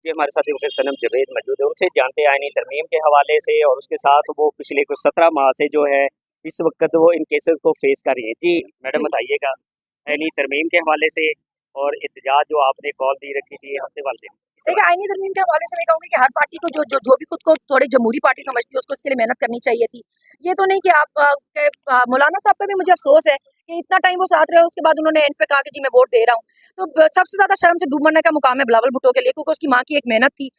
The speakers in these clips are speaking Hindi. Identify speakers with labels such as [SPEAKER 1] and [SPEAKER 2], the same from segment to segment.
[SPEAKER 1] जी, हमारे साथ वकील सनम जवेद मौजूद है। उनसे जानते हैं आईनी तरमीम के हवाले से और उसके साथ वो पिछले कुछ 17 माह से जो है इस वक्त वो इन केसेस को फेस कर रही है। जी मैडम बताइएगा आईनी तरमीम के हवाले से और एहतजाज जो आपने कॉल दी रखी थी हफ्ते वाले
[SPEAKER 2] देखिए, आईनी तरमीम के हवाले से मैं कहूँगी कि हर पार्टी को जो जो जो भी खुद को थोड़ी जमहूरी पार्टी समझती है उसको इसके लिए मेहनत करनी चाहिए थी। ये तो नहीं कि मौलाना साहब का भी मुझे अफसोस है कि इतना टाइम वो साथ रहे, उसके बाद उन्होंने एंड पे कहा कि जी मैं वोट दे रहा हूँ। तो सबसे ज्यादा शर्म से डूब मरने का मुकाम है बिलावल भुट्टो के लिए, क्योंकि उसकी माँ की एक मेहनत थी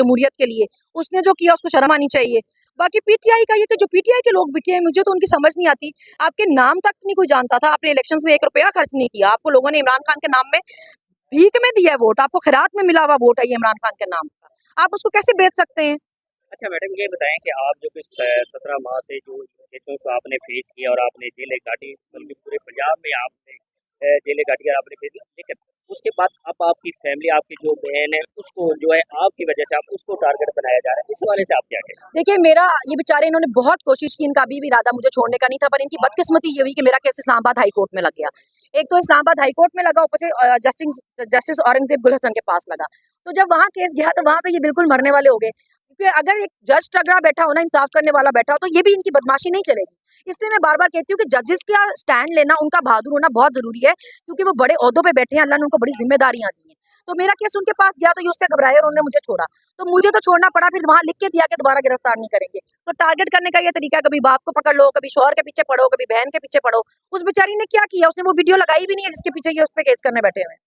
[SPEAKER 2] जमहूरियत के लिए। उसने जो किया उसको शर्म आनी चाहिए। बाकी पीटीआई का ये तो जो पीटीआई के लोग बिके हैं, मुझे तो उनकी समझ नहीं आती। आपके नाम तक नहीं कोई जानता था, आपने इलेक्शंस में 1 रुपया खर्च नहीं किया, आपको लोगों ने इमरान खान के नाम में भीख में दिया है वोट, आपको खैरात में मिला हुआ वोट है ये इमरान खान के नाम का, आप उसको कैसे बेच सकते हैं?
[SPEAKER 1] अच्छा मैडम ये बताएं कि आप जो कुछ 17 माह से जो केसों को आपने फेस किया और आपने जेलें काटी, बल्कि पूरे पंजाब में आपने जेलें काटी और आपने फेस किया, लेकिन उसके बाद अब आपकी फैमिली आपकी जो बहन है उसको जो है आपकी वजह से आप उसको टारगेट बनाया जा रहा है, इस वाले से आप क्या कहें?
[SPEAKER 2] देखिए, मेरा ये बेचारे इन्होंने बहुत कोशिश की, इनका अभी भी इरादा मुझे छोड़ने का नहीं था, पर इनकी बदकिस्मती ये हुई कि मेरा केस इस्लामाबाद हाई कोर्ट में लग गया। एक तो इस्लामाबाद हाई कोर्ट में लगा, ऊपर से जस्टिस औरंगजेब गुल हसन के पास लगा। तो जब वहाँ केस गया तो वहाँ पे ये बिल्कुल मरने वाले हो गए, क्योंकि अगर एक जज तगड़ा बैठा हो ना, इंसाफ करने वाला बैठा हो, तो ये भी इनकी बदमाशी नहीं चलेगी। इसलिए मैं बार बार कहती हूँ कि जजेस का स्टैंड लेना, उनका बहादुर होना बहुत जरूरी है, क्योंकि वो बड़े ओहदों पे बैठे हैं, अल्लाह ने उनको बड़ी जिम्मेदारियां दी हैं। तो मेरा केस उनके पास गया तो ये उससे घबराए और उन्होंने मुझे छोड़ा, तो मुझे तो छोड़ना पड़ा, फिर वहां लिख के दिया कि दोबारा गिरफ्तार नहीं करेंगे। तो टारगेट करने का ये तरीका, कभी बाप को पकड़ लो, कभी शौहर के पीछे पड़ो, कभी बहन के पीछे पड़ो। उस बेचारी ने क्या किया, उसने वो वीडियो लगाई भी नहीं है जिसके पीछे ये उस पर केस करने बैठे हुए हैं।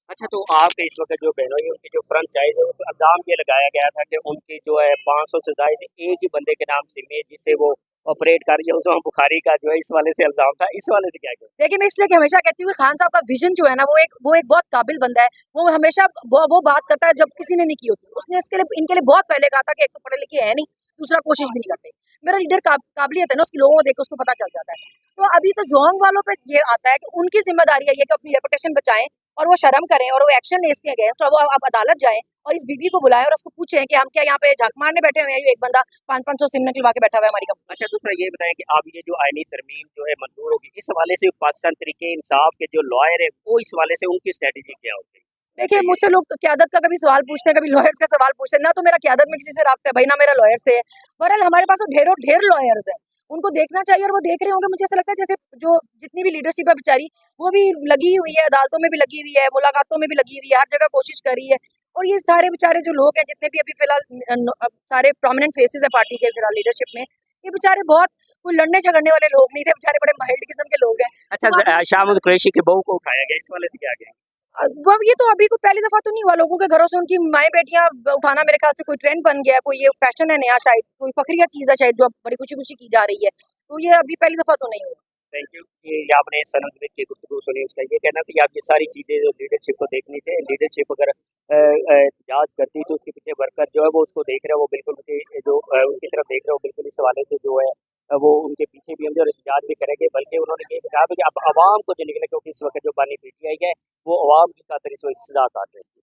[SPEAKER 1] अच्छा तो आपके इस वक्त जो बहनोई उनकी जो फ्रेंचाइज है उस इल्जाम ये लगाया गया था कि उनकी जो है 500 से ज्यादा एक ही बंदे के नाम सिम है जिससे वो ऑपरेट कर रही है, उसमें बुखारी का जो है इस वाले से इल्जाम था, इस वाले से क्या कहते
[SPEAKER 2] देखिए, मैं इसलिए कि हमेशा कहती हूँ कि खान साहब का विजन जो है ना, वो एक बहुत काबिल बंदा है। वो हमेशा वो बात करता है जब किसी ने नहीं की होती। उसने इसके लिए इनके लिए बहुत पहले कहा था कि एक तो पढ़े लिखे है नहीं, दूसरा कोशिश भी नहीं करते। मेरा लीडर काबिलियत है ना, उसकी लोगों को देख के उसको पता चल जाता है। तो अभी तो जोंग वालों पे ये आता है कि उनकी जिम्मेदारी है ये कि अपनी रेपुटेशन बचाएं और वो शर्म करें और वो एक्शन ले इसके गए तो वो अब अदालत जाएं और इस बीबी को बुलाएं और उसको पूछें कि हम क्या यहाँ पे झाक मारने बैठे हुए हैं, एक बंदा 500-500 सिम निकलवा के बैठा हुआ है हमारी कंपनी।
[SPEAKER 1] अच्छा दूसरा ये बताएं कि आप ये जो आईनी तरमीम जो है मंजूर होगी, इस हवाले से पाकिस्तान तरीके इंसाफ के जो लॉयर है वो इस हवाले से उनकी स्ट्रेटेजी क्या होगी?
[SPEAKER 2] देखिए, मुझसे लोग तो क़यादत का कभी सवाल पूछते हैं, कभी लॉयर्स का सवाल पूछते हैं ना, तो मेरा क़यादत में किसी से राब्ता है भाई, ना मेरा लॉयर से है। बहरहाल हमारे पास तो ढेर लॉयर्स हैं, उनको देखना चाहिए और वो देख रहे होंगे। मुझे ऐसा लगता है जैसे जो जितनी भी लीडरशिप है बेचारी, वो भी लगी हुई है, अदालतों में भी लगी हुई है, मुलाकातों में भी लगी हुई है, हर जगह कोशिश कर रही है। और ये सारे बेचारे जो लोग हैं, जितने भी अभी फिलहाल सारे प्रोमिनेंट फेसेस है पार्टी के फिलहाल लीडरशिप में, ये बेचारे बहुत कोई लड़ने झगड़ने वाले लोग नहीं थे, बेचारे बड़े माइल्ड किस्म के लोग हैं।
[SPEAKER 1] अच्छा शामुद कुरैशी के बहू को उठाया गया, इस वाले से क्या कहें?
[SPEAKER 2] वो ये तो अभी को पहली दफा तो नहीं हुआ, लोगों के घरों से उनकी माएँ बेटियां उठाना मेरे ख्याल से कोई ट्रेंड बन गया है, कोई ये फैशन है नया, शायद कोई फखरिया चीज है शायद, जो अब बड़ी खुशी खुशी की जा रही है। तो ये अभी पहली दफा तो नहीं हुआ।
[SPEAKER 1] Thank you. ये आपने सनम की गुफ्तगू सुनी, उसका ये कहना कि आप ये सारी चीज़ें जो लीडरशिप को देखनी चाहिए, लीडरशिप अगर एहतजाज करती तो उसके पीछे वर्कर जो है वो उसको देख रहे हो, वो बिल्कुल जो उनकी तरफ देख रहे हो, बिल्कुल इस हवाले से जो है वो उनके पीछे भी होंगे और एहतजाज भी करेंगे। बल्कि उन्होंने ये भी कहा था कि अब आवाम को जो निकले, क्योंकि इस वक्त जो बानी पीटीआई है वो आवाम की खातिर इस वक्त सजा काट रही है।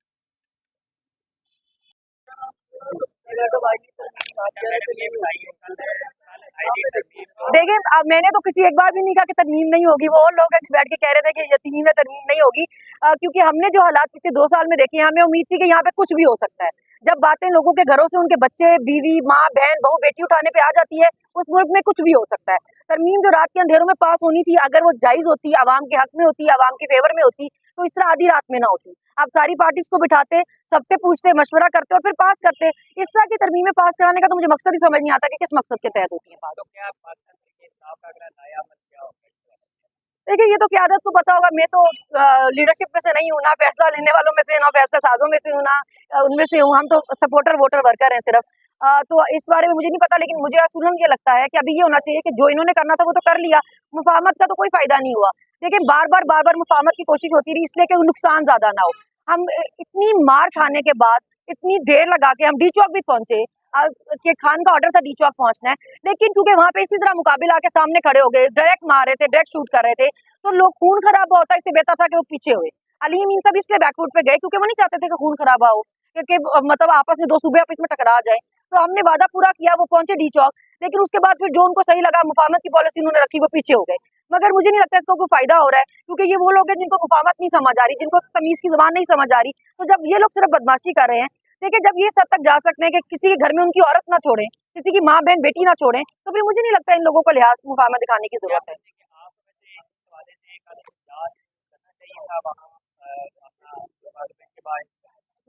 [SPEAKER 2] देखिए, अब मैंने तो किसी एक बार भी नहीं कहा कि तरमीम नहीं होगी। वो और लोग हैं जो बैठ के कह रहे थे कि यतीम है, तरमीम नहीं होगी, क्योंकि हमने जो हालात पिछले 2 साल में देखे हैं, हमें उम्मीद थी कि यहाँ पे कुछ भी हो सकता है। जब बातें लोगों के घरों से उनके बच्चे, बीवी, माँ, बहन, बहू, बेटी उठाने पे आ जाती है, उस मुल्क में कुछ भी हो सकता है। तरमीम जो रात के अंधेरों में पास होनी थी, अगर वो जायज होती, आवाम के हक में होती, आवाम के फेवर में होती, तो इस तरह आधी रात में ना होती। आप सारी पार्टीज को बिठाते, सबसे पूछते, मशवरा करते और फिर पास करते। इस तरह की तरमीमें पास कराने का तो मुझे मकसद ही समझ नहीं आता कि किस मकसद के तहत होती है पास।
[SPEAKER 1] तो क्या पाकिस्तान के इंसाफ का अगला नया मत क्या होगा?
[SPEAKER 2] देखिए, ये तो क़यादत को पता होगा। मैं तो लीडरशिप में से नहीं हूँ, ना फैसला लेने वालों में से, ना फैसला साजों में से हूँ, ना उनमें से हूँ। हम तो सपोर्टर वोटर वर्कर हैं सिर्फ। तो इस बारे में मुझे नहीं पता, लेकिन मुझे असूलन ये लगता है कि अभी ये होना चाहिए कि जो इन्होंने करना था वो तो कर लिया, मुफाहमत का तो कोई फायदा नहीं हुआ। लेकिन बार बार मुफाहमत की कोशिश होती रही, इसलिए कि नुकसान ज्यादा ना हो। हम इतनी मार खाने के बाद, इतनी देर लगा के हम डी चौक भी पहुंचे, कि खान का ऑर्डर था डी चौक पहुंचना है, लेकिन क्योंकि वहां पे इसी तरह मुकाबिला के सामने खड़े हो गए, डायरेक्ट मार रहे थे, डायरेक्ट शूट कर रहे थे, तो लोग खून खराबा होता, इससे बेहतर था कि वो पीछे हुए। अली अमीन सब इसलिए बैकफुट पे गए क्योंकि वो नहीं चाहते थे कि खून खराबा हो, क्योंकि मतलब आपस में 2 सूबे आपस में टकरा जाए। तो हमने वादा पूरा किया, वो पहुंचे डी चौक, लेकिन उसके बाद फिर जो उनको सही लगा, मुफाहमत की पॉलिसी उन्होंने रखी, वो पीछे हो गए। मगर मुझे नहीं लगता इसको कोई फायदा हो रहा है, क्योंकि ये वो लोग हैं जिनको मुफाहमत नहीं समझ आ रही, जिनको तमीज की जुबान नहीं समझ आ रही। तो जब ये लोग सिर्फ बदमाशी कर रहे हैं, देखिए जब ये सब तक जा सकते हैं कि किसी के घर में उनकी औरत ना छोड़ें, किसी की माँ बहन बेटी ना छोड़ें, तो फिर मुझे नहीं लगता इन लोगों को लिहाज मुफाहमा दिखाने की
[SPEAKER 1] क्या
[SPEAKER 2] जरूरत है।
[SPEAKER 1] कहते हैं कि आप वैसे इस हवाले से एक आध इजलास करना चाहिए था वहाँ अपना पार्लियामेंट के बाहर?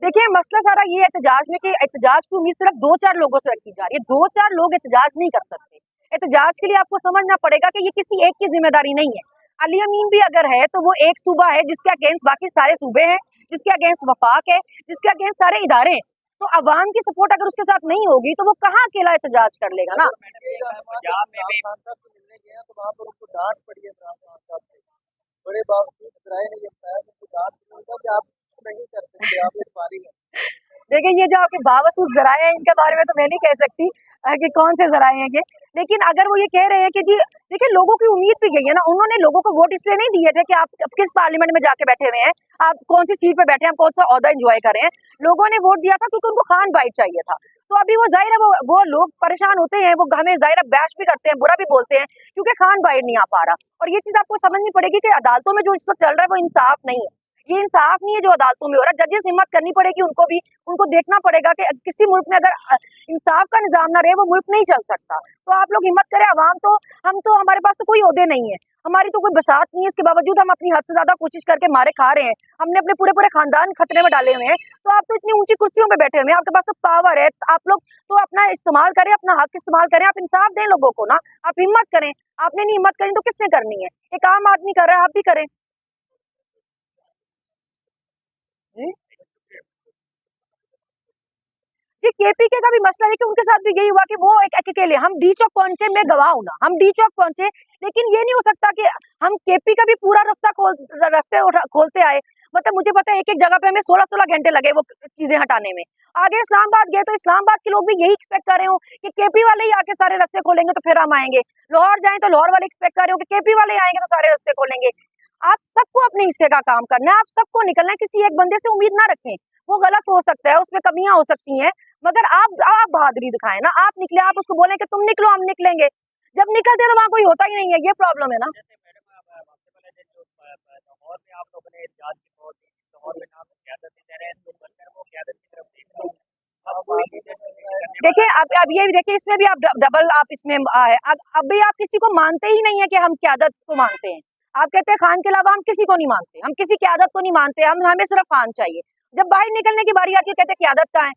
[SPEAKER 2] देखिए मसला सारा ये है एहतजाज में कि एहतजाज की उम्मीद सिर्फ 2-4 लोगों से रखी जा रही है। 2-4 लोग एहतजाज नहीं कर सकते। एहतजाज के लिए आपको समझना पड़ेगा कि ये किसी एक की जिम्मेदारी नहीं है। अली अमीन भी अगर है तो वो एक सूबा है जिसके अगेंस्ट बाकी सारे सूबे हैं, जिसके अगेंस्ट वफाक है, जिसके अगेंस्ट सारे इदारे हैं। तो अवाम की सपोर्ट अगर उसके साथ नहीं होगी तो वो कहाँ अकेला एहतजाज कर लेगा ना।
[SPEAKER 1] मैडम देखा है पंजाब में भी
[SPEAKER 3] खान साहब से मिलने गए हैं तो वहाँ पर उनको डांट पड़ी है इमरान खान साहब से। बड़े बावजूद किराए ने ये बताया कि उनको डांट पड़ी है कि आप कुछ नहीं कर सकते, आप एक पारी हैं।
[SPEAKER 2] देखिए ये जो आपके बावसूद जराए हैं इनके बारे में तो मैं नहीं कह सकती कि कौन से जराए हैं ये, लेकिन अगर वो ये कह रहे हैं कि जी देखिए लोगों की उम्मीद भी गई है ना, उन्होंने लोगों को वोट इसलिए नहीं दिए थे कि आप किस पार्लियामेंट में जाके बैठे हुए हैं, आप कौन सी सीट पे बैठे हैं, आप कौन सा ओहदा एंजॉय कर रहे हैं। लोगों ने वोट दिया था क्योंकि उनको खान बाइट चाहिए था। तो अभी वो जाहिर है वो लोग परेशान होते हैं, वो हमें जाहिर है बैश भी करते हैं, बुरा भी बोलते हैं क्योंकि खान बाइट नहीं आ पा रहा। और ये चीज आपको समझनी पड़ेगी कि अदालतों में जो इस वक्त चल रहा है वो इंसाफ नहीं है। ये इंसाफ नहीं है जो अदालतों में हो रहा है। जजेस हिम्मत करनी पड़ेगी उनको भी, उनको देखना पड़ेगा कि किसी मुल्क में अगर इंसाफ का निजाम ना रहे वो मुल्क नहीं चल सकता। तो आप लोग हिम्मत करें, अवाम तो हम तो हमारे पास तो कोई ओहदे नहीं है, हमारी तो कोई बसात नहीं है, इसके बावजूद हम अपनी हद से ज्यादा कोशिश करके मारे खा रहे हैं, हमने अपने पूरे पूरे खानदान खतरे में डाले हुए हैं। तो आप तो इतनी ऊंची कुर्सियों पे बैठे हुए हैं, आपके पास तो पावर है, आप लोग तो अपना इस्तेमाल करें, अपना हक इस्तेमाल करें, आप इंसाफ दें लोगों को ना, आप हिम्मत करें। आपने नहीं हिम्मत करनी तो किसने करनी है? एक आम आदमी कर रहा है, आप भी करें। जी जी केपीके का भी मसला है कि उनके साथ भी यही हुआ कि वो एक अकेले, हम डी चौक पहुंचे, मैं गवाह हूं ना, हम डी चौक पहुंचे, लेकिन ये नहीं हो सकता कि हम केपी का भी पूरा खोलते आए। मतलब मुझे पता है एक एक जगह पे हमें 16-16 घंटे लगे वो चीजें हटाने में। आगे इस्लामाबाद गए तो इस्लामाबाद के लोग भी यही एक्सपेक्ट कर रहे हो कि केपी वाले ही आके सारे रास्ते खोलेंगे तो फिर हम आएंगे। लाहौर जाए तो लाहौर वाले एक्सपेक्ट कर रहे हो कि केपी वाले आएंगे तो सारे रास्ते खोलेंगे। आप सबको अपने हिस्से का काम करना है, आप सबको निकलना है, किसी एक बंदे से उम्मीद ना रखें। वो गलत हो सकता है, उसमें कमियां हो सकती हैं, मगर आप बहादुरी दिखाएं ना, आप निकले, आप उसको बोलें कि तुम निकलो हम निकलेंगे। जब निकलते हैं तो वहां कोई होता ही नहीं है, ये प्रॉब्लम है ना।
[SPEAKER 1] जैसे मैडम आप आपसे वाले दिन जो लाहौर में आप लोगों ने इजलास की बहुत दी, लाहौर में नाम क़यादत दे रहे हैं तो बनकर वो क़यादत की तरफ से अब कोई लीडर करने वाला
[SPEAKER 2] देखिए अब ये भी देखिए, इसमें भी आप डबल आप इसमें अब भी आप किसी को मानते ही नहीं है कि हम क़यादत को मानते हैं। आप कहते हैं खान के अलावा हम किसी को नहीं मानते, हम किसी क़यादत को नहीं मानते, हम हमें सिर्फ खान चाहिए। जब बाहर निकलने की बारी आती है कहते हैं क़यादत कहाँ है,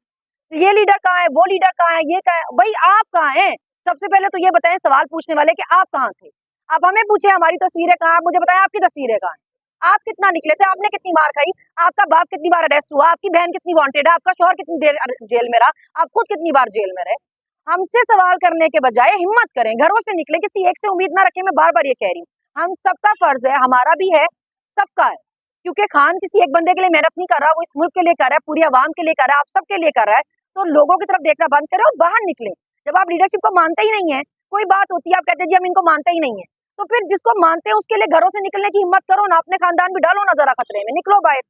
[SPEAKER 2] ये लीडर कहाँ है, वो लीडर कहाँ है, ये कहाँ है। भाई आप कहाँ हैं? सबसे पहले तो ये बताएं सवाल पूछने वाले कि आप कहाँ थे। आप हमें पूछे हमारी तस्वीरें कहाँ, आप मुझे बताएं आपकी तस्वीरें कहाँ हैं। आप कितना निकले थे, आपने कितनी मार खाई, आपका बाप कितनी बार अरेस्ट हुआ, आपकी बहन कितनी वांटेड है, आपका शौहर कितनी देर जेल में रहा, आप खुद कितनी बार जेल में रहे। हमसे सवाल करने के बजाय हिम्मत करें, घरों से निकले, किसी एक से उम्मीद ना रखें। मैं बार बार ये कह रही हूँ, हम सबका फर्ज है, हमारा भी है, सबका है। क्योंकि खान किसी एक बंदे के लिए मेहनत नहीं कर रहा, वो इस मुल्क के लिए कर रहा है, पूरी आवाम के लिए कर रहा है, आप सबके लिए कर रहा है। तो लोगों की तरफ देखना बंद करें और बाहर निकले। जब आप लीडरशिप को मानते ही नहीं है, कोई बात होती है आप कहते हैं जी हम इनको मानते ही नहीं है, तो फिर जिसको मानते हैं उसके लिए घरों से निकलने की हिम्मत करो ना, अपने खानदान भी डालो ना जरा खतरे में, निकलो बाहर।